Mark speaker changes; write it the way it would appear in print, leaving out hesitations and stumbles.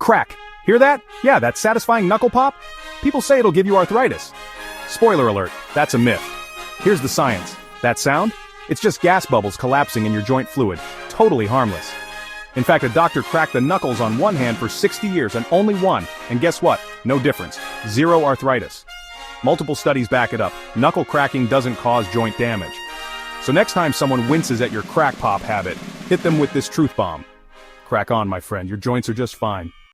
Speaker 1: Crack. Hear that? Yeah, that satisfying knuckle pop? People say it'll give you arthritis. Spoiler alert, that's a myth. Here's the science. That sound? It's just gas bubbles collapsing in your joint fluid. Totally harmless. In fact, a doctor cracked the knuckles on one hand for 60 years and only one, and guess what? No difference. Zero arthritis. Multiple studies back it up. Knuckle cracking doesn't cause joint damage. So next time someone winces at your crack pop habit, hit them with this truth bomb. Crack on, my friend, your joints are just fine.